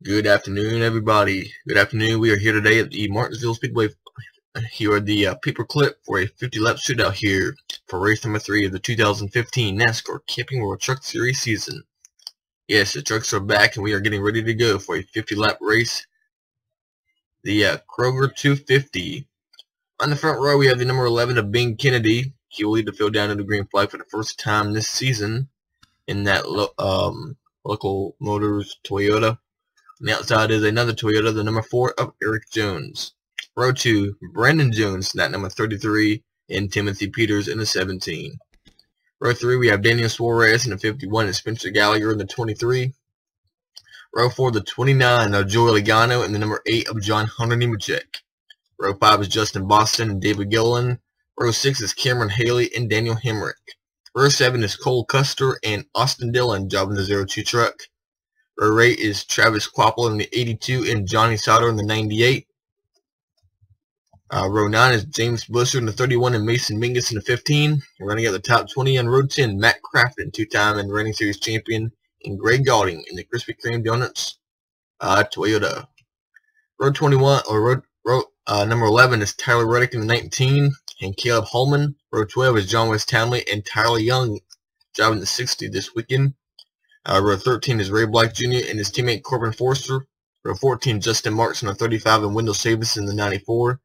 Good afternoon, everybody. Good afternoon. We are here today at the Martinsville Speedway. Here are the paper clip for a 50-lap shootout here for race number 3 of the 2015 NASCAR Camping World Truck Series season. Yes, the trucks are back and we are getting ready to go for a 50-lap race. The Kroger 250. On the front row, we have the number 11 of Ben Kennedy. He will lead the field down to the green flag for the first time this season in that Local Motors Toyota. On the outside is another Toyota, the number 4 of Eric Jones. Row 2, Brandon Jones, that number 33, and Timothy Peters in the 17. Row 3, we have Daniel Suarez in the 51 and Spencer Gallagher in the 23. Row 4, the 29 of Joey Logano and the number 8 of John Hunter Nemechek. Row 5 is Justin Boston and David Gilliland. Row 6 is Cameron Haley and Daniel Hemrick. Row 7 is Cole Custer and Austin Dillon driving the 02 truck. Row 8 is Travis Quapple in the 82 and Johnny Sauter in the 98. Row 9 is James Busser in the 31 and Mason Mingus in the 15. And running at the top 20 on Row 10, Matt Crafton, two-time and reigning series champion, and Greg Gaulding in the Krispy Kreme Donuts Toyota. Row 21, or number 11 is Tyler Reddick in the 19 and Caleb Holman. Row 12 is John West Townley and Tyler Young driving the 60 this weekend. Row 13 is Ray Black Jr. and his teammate Corbin Forster. Row 14, Justin Marks in the 35 and Wendell Savis in the 94.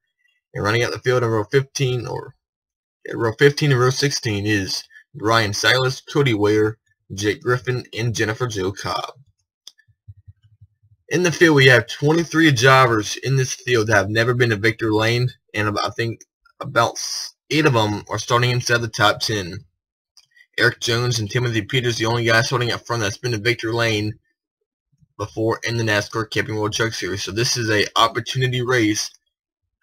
And running out the field in row 15 and row 16 is Ryan Silas, Cody Ware, Jake Griffin, and Jennifer Jo Cobb. In the field, we have 23 drivers in this field that have never been to victory lane, and I think about 8 of them are starting inside the top 10. Eric Jones and Timothy Peters, the only guys starting up front that's been to victory lane before in the NASCAR Camping World Truck Series. So this is an opportunity race.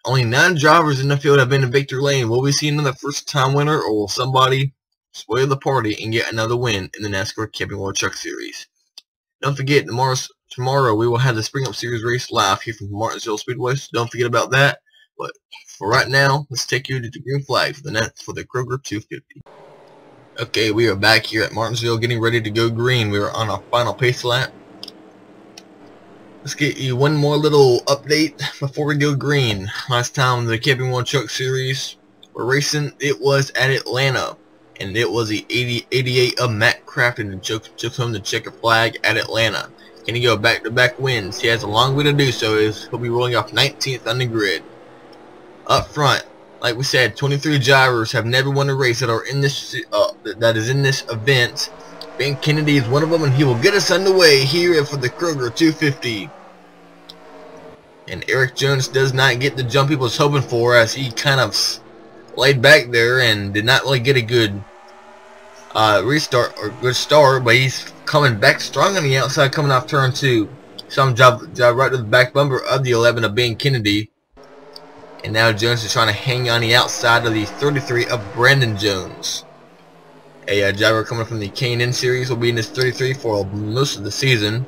Only 9 drivers in the field have been to victory lane. Will we see another first-time winner, or will somebody spoil the party and get another win in the NASCAR Camping World Truck Series? Don't forget, tomorrow we will have the Spring Up Series race live here from Martinsville Speedway, so don't forget about that. But for right now, let's take you to the green flag for the Kroger 250. Okay, we are back here at Martinsville getting ready to go green. We are on our final pace lap. Let's get you one more little update before we go green. Last time the Camping World Truck Series were racing, it was at Atlanta. And it was the 88 of Matt Crafton and took home the checker flag at Atlanta. Can he go back-to-back wins? He has a long way to do so, as he'll be rolling off 19th on the grid. Up front, like we said, 23 drivers have never won a race that are in this that is in this event. Ben Kennedy is one of them, and he will get us underway here for the Kroger 250. And Eric Jones does not get the jump he was hoping for, as he kind of laid back there and did not really get a good restart or good start, but he's coming back strong on the outside coming off turn 2. Some drive right to the back bumper of the 11 of Ben Kennedy. And now Jones is trying to hang on the outside of the 33 of Brandon Jones. A driver coming from the K&N series will be in this 33 for most of the season,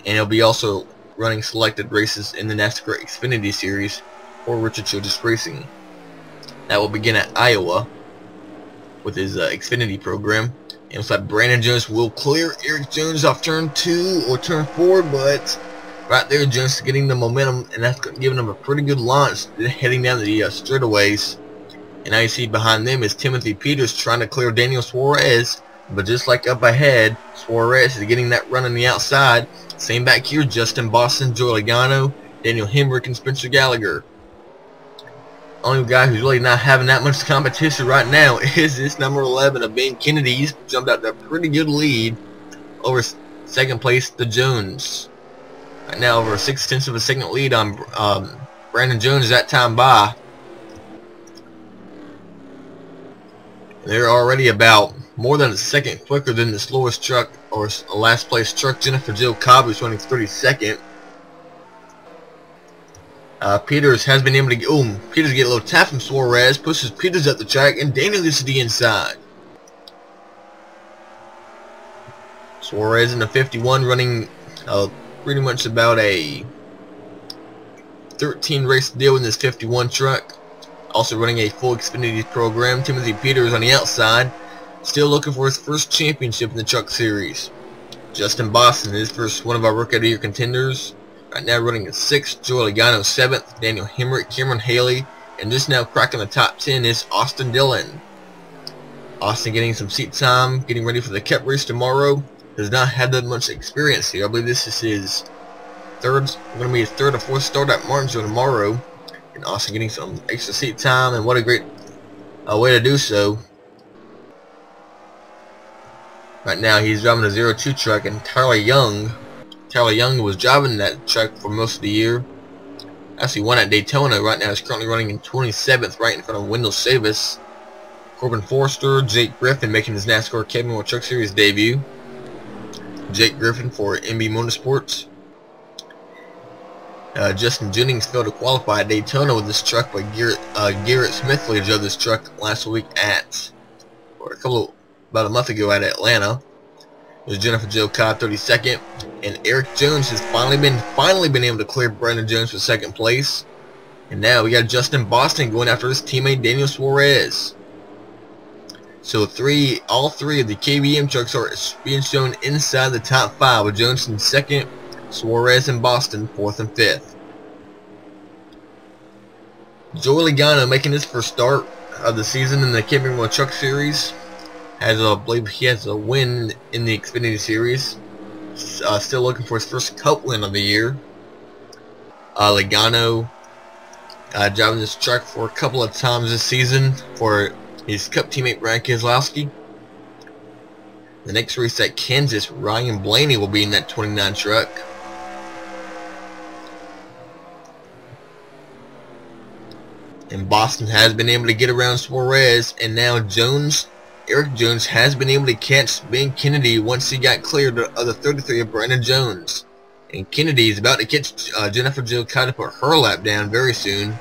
and he'll be also running selected races in the NASCAR Xfinity series for Richard Childress Racing. That will begin at Iowa with his Xfinity program. And looks like Brandon Jones will clear Eric Jones off turn 2 or turn 4, but right there Jones is getting the momentum, and that's giving him a pretty good launch heading down the straightaways. And now you see behind them is Timothy Peters trying to clear Daniel Suarez, but just like up ahead, Suarez is getting that run on the outside. Same back here, Justin Boston, Joey Logano, Daniel Hemrick, and Spencer Gallagher. Only guy who's really not having that much competition right now is this number 11 of Ben Kennedy. He's jumped out to a pretty good lead over second place to Jones. Right now over 6/10 of a second lead on Brandon Jones that time by. They're already about more than a second quicker than the slowest truck or last place truck, Jennifer Jo Cobb, who's running 32nd. Peters has been able to get, Peters get a little tap from Suarez, pushes Peters up the track, and Daniel gets to the inside. Suarez in the 51 running pretty much about a 13 race deal in this 51 truck. Also running a full Xfinity program. Timothy Peters on the outside, still looking for his first championship in the truck series. Justin Boston is first one of our Rookie of the Year contenders. Right now running in 6th, Joey Logano 7th, Daniel Hemrick, Cameron Haley, and just now cracking the top 10 is Austin Dillon. Austin getting some seat time, getting ready for the Cup race tomorrow. Does not have that much experience here. I believe this is his going to be his 3rd or 4th start at Martinsville tomorrow. And Austin getting some extra seat time, and what a great way to do so. Right now he's driving a 02 truck, and Tyler Young was driving that truck for most of the year. Actually won at Daytona. Right now he's currently running in 27th, right in front of Wendell Savis. Corbin Forster, Jake Griffin making his NASCAR Cabin World Truck Series debut. Jake Griffin for MB Motorsports. Justin Jennings failed to qualify at Daytona with this truck, but Garrett Smithley drove this truck last week about a month ago at Atlanta. It was Jennifer Joe Cobb 32nd, and Eric Jones has finally been able to clear Brandon Jones for 2nd place. And now we got Justin Boston going after his teammate Daniel Suarez. So all three of the KBM trucks are being shown inside the top 5, with Jones in 2nd, Suarez and Boston 4th and 5th. Joey Logano making his first start of the season in the KBM World Truck Series. I believe he has a win in the Xfinity Series. Still looking for his first Cup win of the year. Logano driving this truck for a couple of times this season for his Cup teammate Brian Keselowski. The next race at Kansas, Ryan Blaney will be in that 29 truck. And Boston has been able to get around Suarez, and now Eric Jones has been able to catch Ben Kennedy once he got cleared of the 33 of Brandon Jones. And Kennedy is about to catch Jennifer Joe Cobb to put her lap down very soon.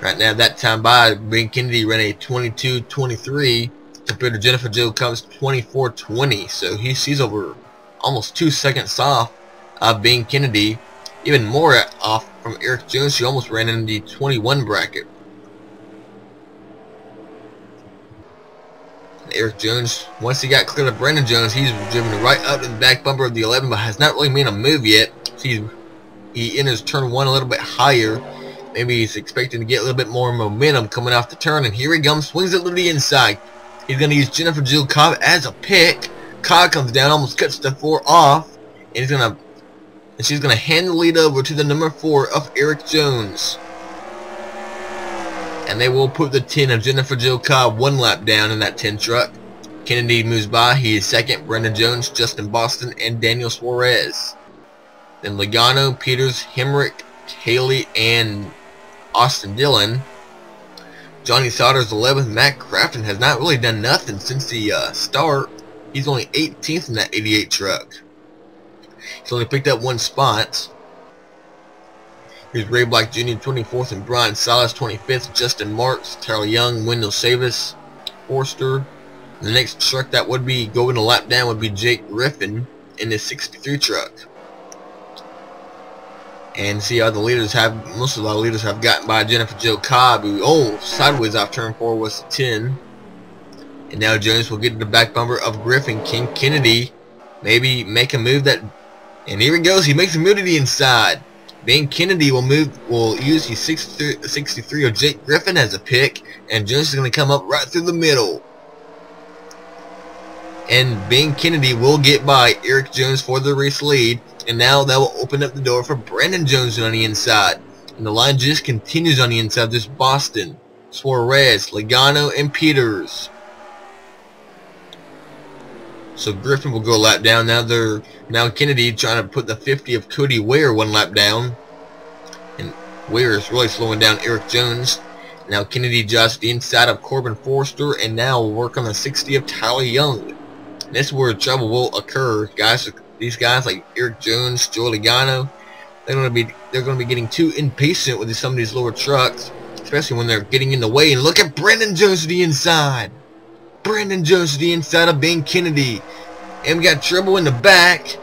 Right now, that time by, Ben Kennedy ran a 22:23 compared to Jennifer Joe Cobb's 24:20. So she's over almost 2 seconds off of Ben Kennedy. Even more off from Eric Jones. She almost ran in the 21 bracket. And Eric Jones, once he got cleared of Brandon Jones, he's driven right up to the back bumper of the 11, but has not really made a move yet. He enters turn 1 a little bit higher. Maybe he's expecting to get a little bit more momentum coming off the turn, and here he comes, swings it to the inside. He's going to use Jennifer Jill Cobb as a pick. Cobb comes down, almost cuts the 4 off, and she's going to hand the lead over to the number 4 of Eric Jones. And they will put the 10 of Jennifer Jill Cobb 1 lap down in that 10 truck. Kennedy moves by. He is 2nd. Brandon Jones, Justin Boston, and Daniel Suarez. Then Logano, Peters, Hemrick, Haley, and Austin Dillon. Johnny Sauter's 11th. Matt Crafton has not really done nothing since the start. He's only 18th in that 88 truck. He's only picked up 1 spot. Here's Ray Black Jr. 24th, and Brian Salas 25th. Justin Marks, Tyler Young, Wendell Savis, Forster. The next truck that would be going a lap down would be Jake Griffin in his 63 truck. And see how most of the leaders have gotten by Jennifer Jill Cobb, who, sideways off turn 4 was the 10. And now Jones will get to the back bumper of Griffin. King Kennedy maybe make a move and here he goes, he makes a move to the inside. Ben Kennedy will use his 63 of Jake Griffin as a pick, and Jones is going to come up right through the middle. And Ben Kennedy will get by Eric Jones for the race lead, and now that will open up the door for Brandon Jones on the inside. And the line just continues on the inside. There's Boston, Suarez, Logano, and Peters. So Griffin will go a lap down. Now Kennedy trying to put the 50 of Cody Ware 1 lap down. And Ware is really slowing down Eric Jones. Now Kennedy drives the inside of Corbin Forster, and now will work on the 60 of Tyler Young. And this is where trouble will occur. These guys like Eric Jones, Joey Logano, they're going to be getting too impatient with some of these lower trucks, especially when they're getting in the way. And look at Brandon Jones to the inside. Brandon Jones to the inside of Ben Kennedy. And we got trouble in the back.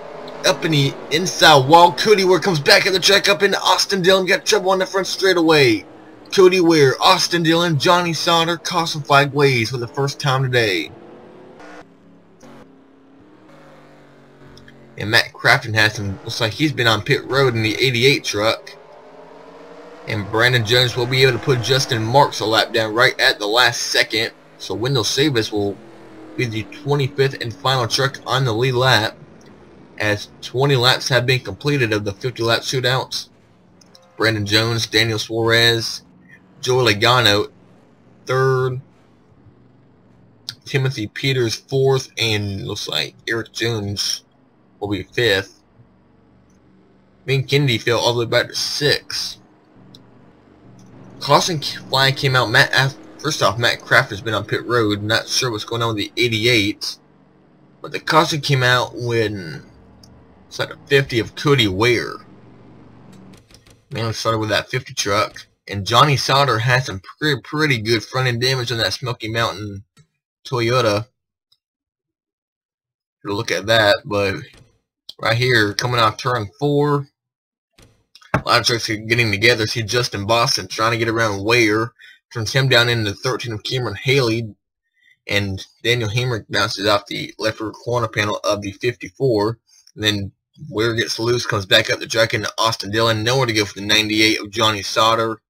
Up in the inside wall. Cody Ware comes back at the track up into Austin Dillon. We got trouble on the front straightaway. Cody Ware, Austin Dillon, Johnny Sauter, caution flag waves for the first time today. And Matt Crafton has some, looks like he's been on pit road in the 88 truck. And Brandon Jones will be able to put Justin Marks a lap down right at the last second. So Wendell Savis will be the 25th and final truck on the lead lap, as 20 laps have been completed of the 50 lap shootouts. Brandon Jones, Daniel Suarez, Joey Logano 3rd, Timothy Peters 4th, and looks like Eric Jones will be 5th. Ben Kennedy fell all the way back to 6th. Caution flag came out. First off, Matt Crafton's been on pit road. Not sure what's going on with the 88, but the caution came out when it's like a 50 of Cody Ware. Man, started with that 50 truck, and Johnny Sauter had some pretty good front end damage on that Smoky Mountain Toyota. Look at that, but right here, coming off turn 4, a lot of trucks are getting together. See Justin Boston trying to get around Ware, turns him down into 13 of Cameron Haley, and Daniel Hemrick bounces off the left rear corner panel of the 54. And then Ware gets loose, comes back up the track into Austin Dillon. Nowhere to go for the 98 of Johnny Sauter.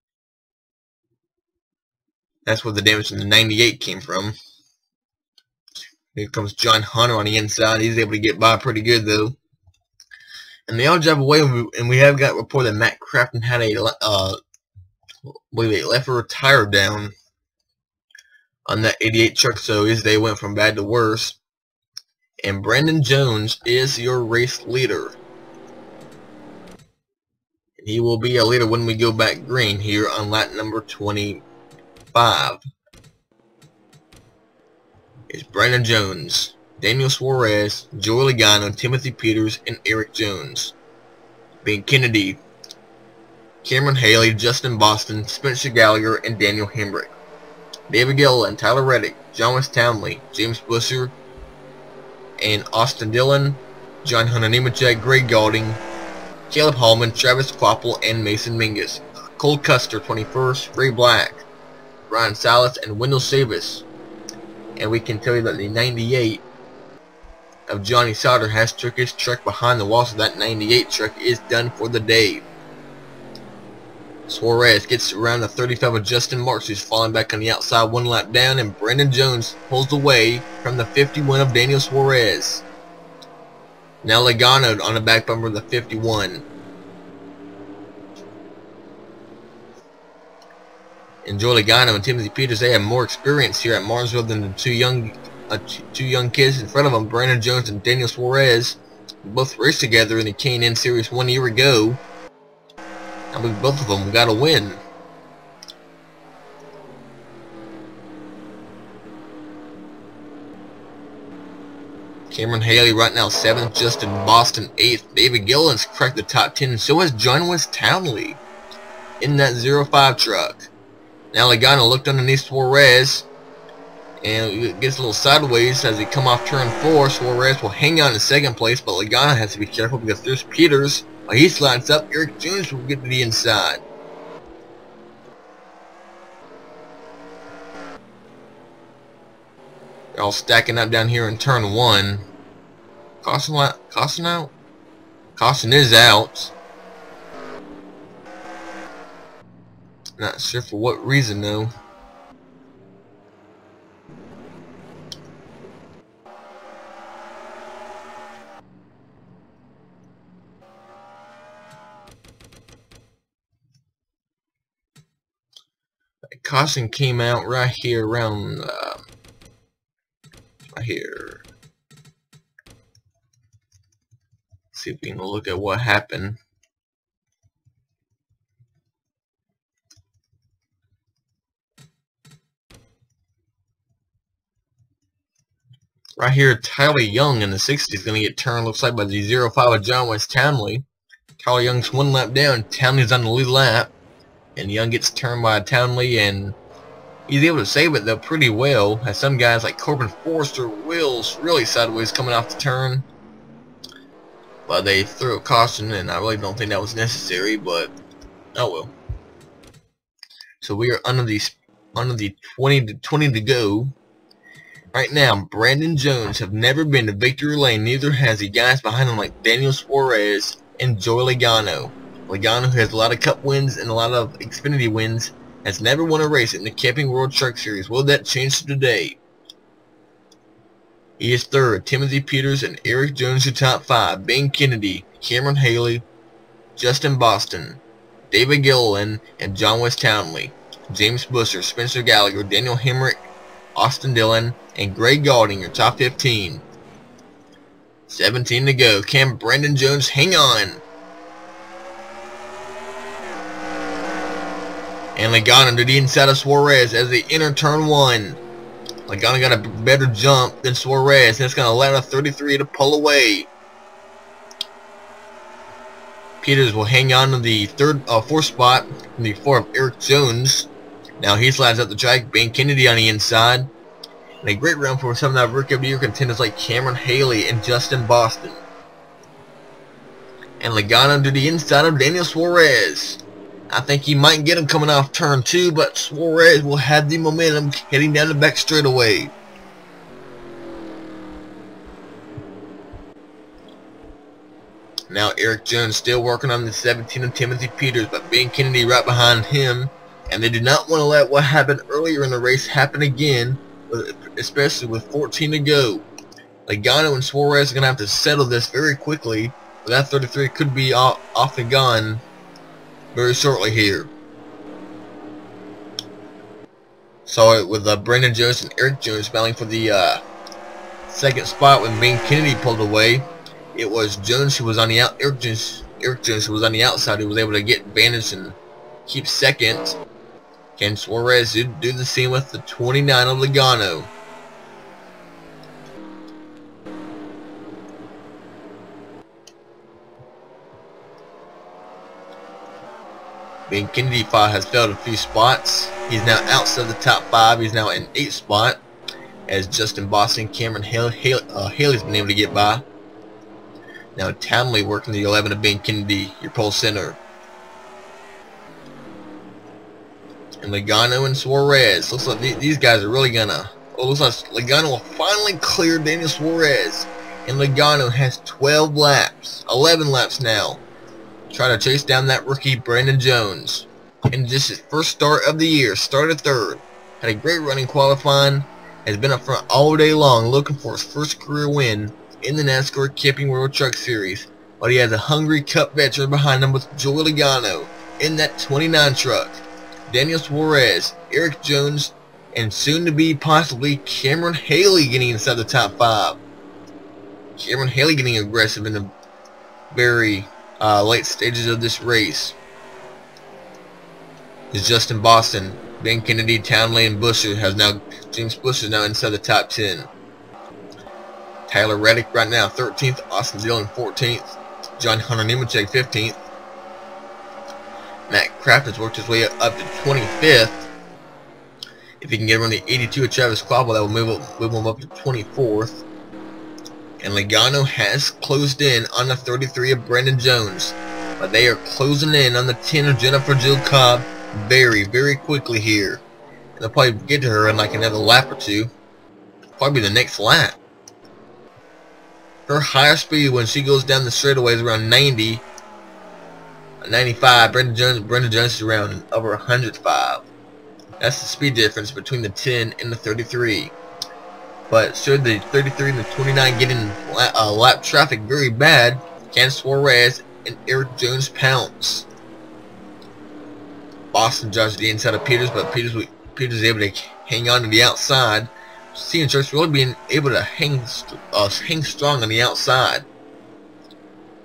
That's where the damage in the 98 came from. Here comes John Hunter on the inside. He's able to get by pretty good though. And they all drive away, and we have got report that Matt Crafton had a left rear tire down on that 88 truck, so his day went from bad to worse. And Brandon Jones is your race leader. And he will be a leader when we go back green here on lap number 25. It's Brandon Jones, Daniel Suarez, Joey Logano, Timothy Peters, and Eric Jones. Ben Kennedy, Cameron Haley, Justin Boston, Spencer Gallagher, and Daniel Hemrick. David Gilliland, Tyler Reddick, John West Townley, James Busher, and Austin Dillon, John Hunter Nemechek, Greg Gaulding, Caleb Hallman, Travis Quapple, and Mason Mingus. Cole Custer, 21st, Ray Black, Brian Salas, and Wendell Savis. And we can tell you that the 98 of Johnny Sauter has took his truck behind the wall, so that 98 truck is done for the day. Suarez gets around the 35 of Justin Marks, who's falling back on the outside 1 lap down, and Brandon Jones pulls away from the 51 of Daniel Suarez. Now Logano on the back bumper of the 51. And Joey Logano and Timothy Peters, they have more experience here at Martinsville than the two young kids in front of them, Brandon Jones and Daniel Suarez. Both raced together in the K&N Series 1 year ago. I believe both of them got a win. Cameron Haley right now 7th, Justin Boston 8th. David Gilliland's cracked the top 10, and so has John West Townley in that 05 truck. Now Logano looked underneath Suarez and gets a little sideways as he come off turn 4. Suarez will hang on in 2nd place, but Logano has to be careful because there's Peters. While he slides up, Eric Jones will get to the inside. They're all stacking up down here in turn 1. Caution out? Caution is out. Not sure for what reason though. Caution came out right here around right here. Let's see if we can look at what happened. Right here, Tyler Young in the 60 is going to get turned, looks like, by the 05 of John West Townley. Tyler Young's 1 lap down. Townley's on the lead lap. And Young gets turned by Townley, and he's able to save it, though, pretty well. As some guys like Corbin Forrester wheels really sideways coming off the turn. But they threw a caution, and I really don't think that was necessary, but oh well. So we are under the 20 to go. Right now, Brandon Jones have never been to victory lane. Neither has the guys behind him like Daniel Suarez and Joey Logano. Logano, who has a lot of Cup wins and a lot of Xfinity wins, has never won a race in the Camping World Truck Series. Will that change today? He is third. Timothy Peters and Eric Jones are top 5. Ben Kennedy, Cameron Haley, Justin Boston, David Gilliland, and John West Townley. James Busher, Spencer Gallagher, Daniel Hemrick, Austin Dillon, and Greg Gaulding are top 15. 17 to go. Can Brandon Jones hang on? And Logano to the inside of Suarez as they enter turn 1. Logano got a better jump than Suarez. That's going to allow a 33 to pull away. Peters will hang on to the fourth spot from the 4 of Eric Jones. Now he slides up the track. Ben Kennedy on the inside. And a great run for some of the Rookie of the Year contenders like Cameron Haley and Justin Boston. And Logano to the inside of Daniel Suarez. I think he might get him coming off turn 2, but Suarez will have the momentum heading down the back straightaway. Now Eric Jones still working on the 17 of Timothy Peters, but Ben Kennedy right behind him. And they do not want to let what happened earlier in the race happen again, especially with 14 to go. Logano and Suarez are going to have to settle this very quickly, but that 33 could be off and gone very shortly here. Saw it with Brandon Jones and Eric Jones battling for the second spot when Ben Kennedy pulled away. It was Jones who was on the Eric Jones who was on the outside, who was able to get advantage and keep second. Can Suarez do the same with the 29 of Logano? Ben Kennedy has failed a few spots. He's now outside the top 5. He's now in 8th spot, as Justin Boston, Cameron Haley's been able to get by. Now Townley working the 11 of Ben Kennedy, your pole center. And Logano and Suarez. Looks like these guys are really gonna... Oh, looks like Logano will finally clear Daniel Suarez. And Logano has 12 laps. 11 laps now. Try to chase down that rookie Brandon Jones. And just his first start of the year. Started 3rd. Had a great running qualifying. Has been up front all day long looking for his first career win in the NASCAR Camping World Truck Series. But he has a hungry Cup veteran behind him with Joey Logano in that 29 truck. Daniel Suarez, Eric Jones, and soon to be possibly Cameron Haley getting inside the top 5. Cameron Haley getting aggressive in the very late stages of this race. Is Justin Boston, Ben Kennedy, Townley, and Busher James Busher is now inside the top 10. Tyler Reddick right now 13th, Austin Dillon 14th, John Hunter Nemechek 15th. Matt Kraft has worked his way up to 25th. If he can get around the 82 of Travis Quabble, that will move him up to 24th. And Logano has closed in on the 33 of Brandon Jones. But they are closing in on the 10 of Jennifer Jill Cobb very, very quickly here. And they'll probably get to her in like another lap or two. Probably the next lap. Her higher speed when she goes down the straightaway is around 90. 95. Brandon Jones is around over 105. That's the speed difference between the 10 and the 33. But should the 33 and the 29 get in lap traffic very bad, can Suarez and Eric Jones pounce? Boston judged the inside of Peters, but Peters is able to hang on to the outside. Seeing Trucks really being able to hang strong on the outside.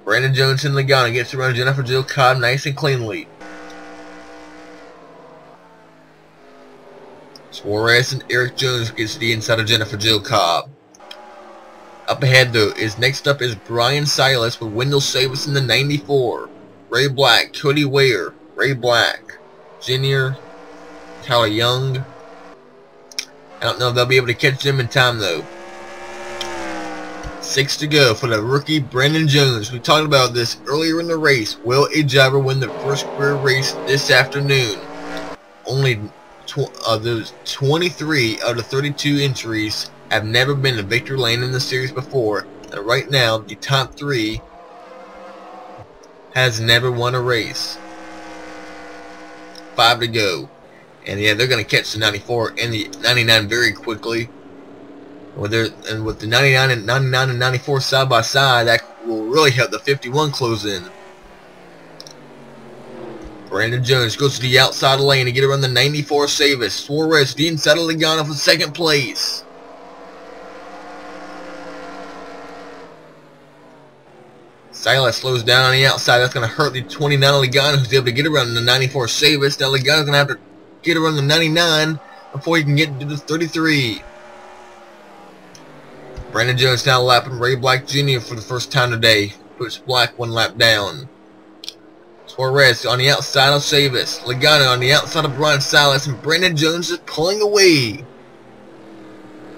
Brandon Jones and Logano gets around Jennifer Jill Cobb nice and cleanly. Suarez and Eric Jones gets the inside of Jennifer Jill Cobb. Up ahead though next up is Brian Silas with Wendell Savis in the 94. Ray Black, Cody Ware, Ray Black, Junior, Tyler Young. I don't know if they'll be able to catch them in time though. 6 to go for the rookie Brandon Jones. We talked about this earlier in the race. Will a driver win the first career race this afternoon? Only those 23 out of 32 entries have never been to victory lane in the series before, and right now the top 3 has never won a race. 5 to go. And yeah, they're going to catch the 94 and the 99 very quickly. With the 99 and 94 side by side, that will really help the 51 close in. Brandon Jones goes to the outside lane to get around the 94 Savis. Suarez to the inside of Logano for second place. Silas slows down on the outside. That's going to hurt the 29 Logano, who's able to get around the 94 Savis. Now Logano's going to have to get around the 99 before he can get to the 33. Brandon Jones now lapping Ray Black Jr. for the first time today. Puts Black 1 lap down. Suarez on the outside of Savis. Logano on the outside of Brian Silas. And Brandon Jones is pulling away.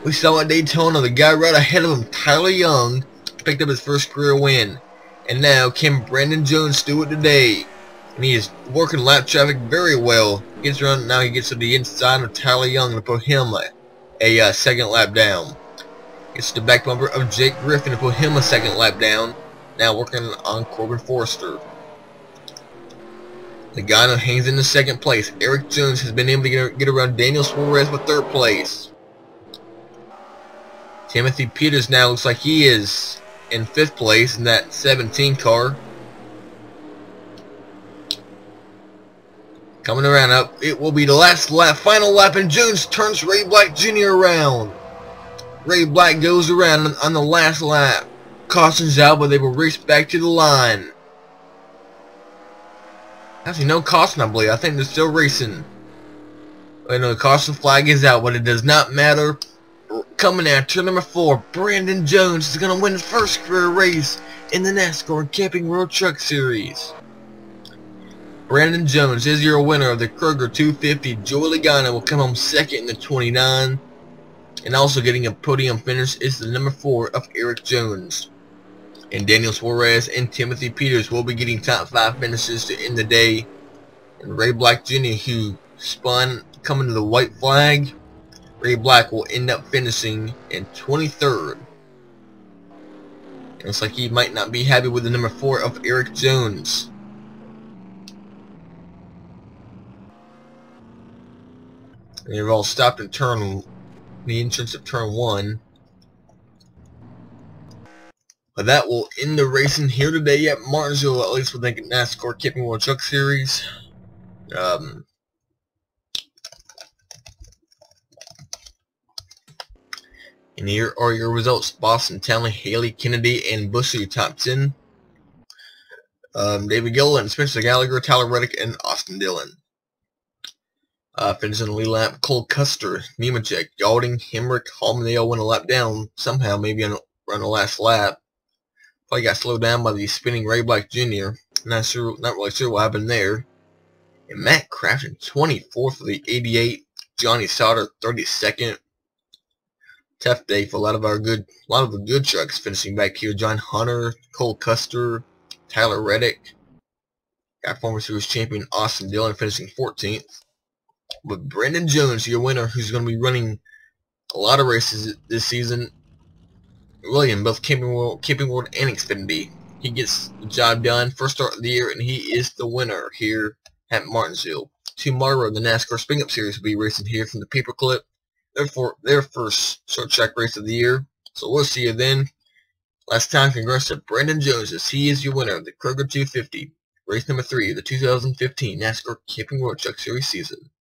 We saw at Daytona, the guy right ahead of him, Tyler Young, picked up his first career win. And now can Brandon Jones do it today? And he is working lap traffic very well. Gets around, now he gets to the inside of Tyler Young to put him a second lap down. Gets the back bumper of Jake Griffin to put him a second lap down. Now working on Corbin Forrester. Logano hangs in the second place. Eric Jones has been able to get around Daniel Suarez for third place. Timothy Peters now looks like he is in fifth place in that 17 car. Coming around up, it will be the last lap, final lap, and Jones turns Ray Black Jr. around. Ray Black goes around on the last lap. Caution's out, but they will race back to the line. Actually, no caution, I believe. I think they're still racing. I know the caution flag is out, but it does not matter. Coming out, turn number 4, Brandon Jones is going to win his first career race in the NASCAR Camping World Truck Series. Brandon Jones is your winner of the Kroger 250. Joey Logano will come home second in the 29. And also getting a podium finish is the number 4 of Eric Jones. And Daniel Suarez and Timothy Peters will be getting top 5 finishes to end the day. And Ray Black Jr., who spun coming to the white flag, Ray Black will end up finishing in 23rd. It looks like he might not be happy with the number 4 of Eric Jones. And they've all stopped in the entrance of turn 1. But that will end the racing here today at Martinsville, at least with the NASCAR Camping World Truck Series. And here are your results. Boston, Townley, Haley, Kennedy, and Bushy top 10. David Gilliland, Spencer Gallagher, Tyler Reddick, and Austin Dillon. Finishing the lead lap, Cole Custer, Nemechek, Yalding, Hemrick, Hallman. They all went a lap down somehow, maybe on the last lap. Probably got slowed down by the spinning Ray Black Jr. Not really sure what happened there. And Matt Crafton, 24th for the 88. Johnny Sauter, 32nd. Tough day for a lot of the good trucks finishing back here. John Hunter, Cole Custer, Tyler Reddick. Got former series champion Austin Dillon finishing 14th. But Brandon Jones, your winner, who's going to be running a lot of races this season, really in both Camping World and Xfinity. He gets the job done, first start of the year, and he is the winner here at Martinsville. Tomorrow, the NASCAR Spring Up Series will be racing here from the Paperclip. Their first short track race of the year. So we'll see you then. Last time, congrats to Brandon Jones, as he is your winner of the Kroger 250, race number 3 of the 2015 NASCAR Camping World Truck Series season.